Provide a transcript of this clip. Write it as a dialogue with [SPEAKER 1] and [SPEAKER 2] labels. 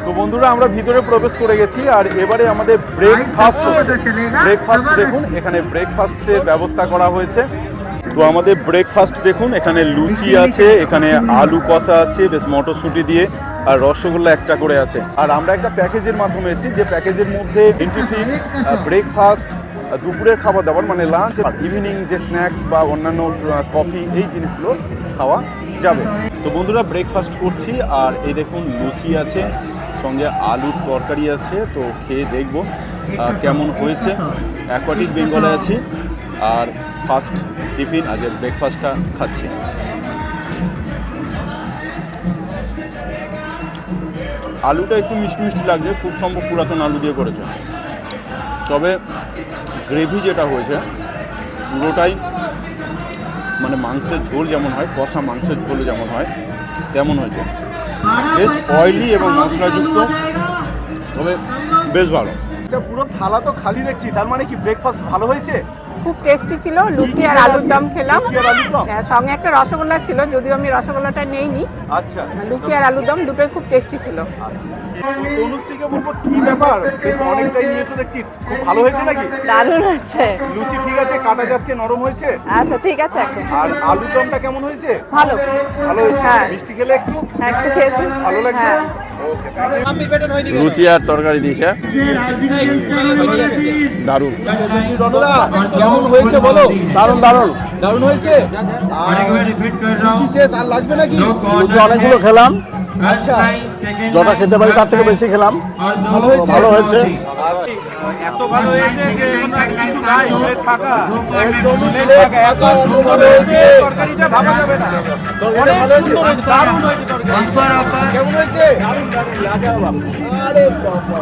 [SPEAKER 1] তো বন্ধুরা আমরা ভিতরে প্রবেশ করে গেছি আর এবারে আমাদের ব্রেকফাস্ট দেখুন, এখানে ব্রেকফাস্টের ব্যবস্থা করা হয়েছে। তো আমাদের ব্রেকফাস্ট দেখুন, এখানে লুচি আছে, এখানে আলু কষা আছে বেশ মটরশুঁটি দিয়ে, আর রসগোল্লা একটা করে আছে। আর আমরা একটা প্যাকেজের মাধ্যমে এসেছি, যে প্যাকেজের মধ্যে টিফিন, ব্রেকফাস্ট, দুপুরের খাবার দাবার মানে লাঞ্চ, আর ইভিনিং যে স্ন্যাক্স বা অন্যান্য কফি এই জিনিসগুলো খাওয়া যাবে। তো বন্ধুরা ব্রেকফাস্ট করছি, আর এই দেখুন লুচি আছে, সঙ্গে আলুর তরকারি আছে। তো খেয়ে দেখব কেমন হয়েছে। অ্যাকোয়াটিক বেঙ্গলে আছি আর ফার্স্ট টিফিন আজকের ব্রেকফাস্টটা খাচ্ছি। আলুটা একটু মিষ্টি মিষ্টি লাগছে, খুব সম্ভব পুরাতন আলু দিয়ে করেছে। তবে গ্রেভি যেটা হয়েছে পুরোটাই মানে মাংসের ঝোল যেমন হয়, কষা মাংসের ঝোল যেমন হয় তেমন হয়েছে। বেশ অয়েলি এবং মশলাযুক্ত, তবে বেশ ভালো। আচ্ছা, পুরো থালা তো খালি দেখছি, তার মানে কি ব্রেকফাস্ট ভালো হয়েছে?
[SPEAKER 2] খুব টেস্টি ছিল। লুচি আর আলুর দম খেলাম, সঙ্গে একটা রসগোল্লা ছিল, যদিও আমি রসগোল্লাটা নেইনি।
[SPEAKER 1] আচ্ছা,
[SPEAKER 2] লুচি আর আলুর দম দুটোই খুব টেস্টি ছিল।
[SPEAKER 1] আচ্ছা, তনুশ্রীকে বলবো কি ব্যাপার, বেশ অনেকটাই নিয়েছো দেখছি, খুব ভালো হয়েছে নাকি?
[SPEAKER 3] দারুণ হয়েছে।
[SPEAKER 1] লুচি ঠিক আছে, কাটা যাচ্ছে, নরম হয়েছে?
[SPEAKER 3] আচ্ছা ঠিক আছে এখন।
[SPEAKER 1] আর আলুর দমটা কেমন হয়েছে?
[SPEAKER 3] ভালো
[SPEAKER 1] ভালো হয়েছে।
[SPEAKER 3] হ্যাঁ।
[SPEAKER 1] মিষ্টি খেলে একটু
[SPEAKER 3] একটু খেয়েছি,
[SPEAKER 1] ভালো লাগছে।
[SPEAKER 3] হ্যাঁ।
[SPEAKER 4] লুচি আর তরকারি দিয়েছে, দারুণ।
[SPEAKER 1] কেমন হয়েছে বলো?
[SPEAKER 4] দারুণ দারুণ
[SPEAKER 1] দারুণ হয়েছে। লুচি শেষ, আর লাগবে নাকি?
[SPEAKER 4] লুচি অনেকগুলো খেলাম,
[SPEAKER 1] আচ্ছা,
[SPEAKER 4] যটা খেতে পারি তার থেকে বেশি খেলাম।
[SPEAKER 1] ভালো হয়েছে।
[SPEAKER 4] ভালো হয়েছে।
[SPEAKER 1] এত ভালো হয়েছে যে কিছু নাই, প্লেট ফাঁকা, একদমই প্লেট ফাঁকা, এত সুন্দর ভালো হয়েছে। তরকারিটা ভাবা যাবে না, তরকারিটা ভালো হয়েছে, দারুণ হয়েছে তরকারি। কেমন হয়েছে? দারুণ দারুণ, লাজবাব। আরে বাবা।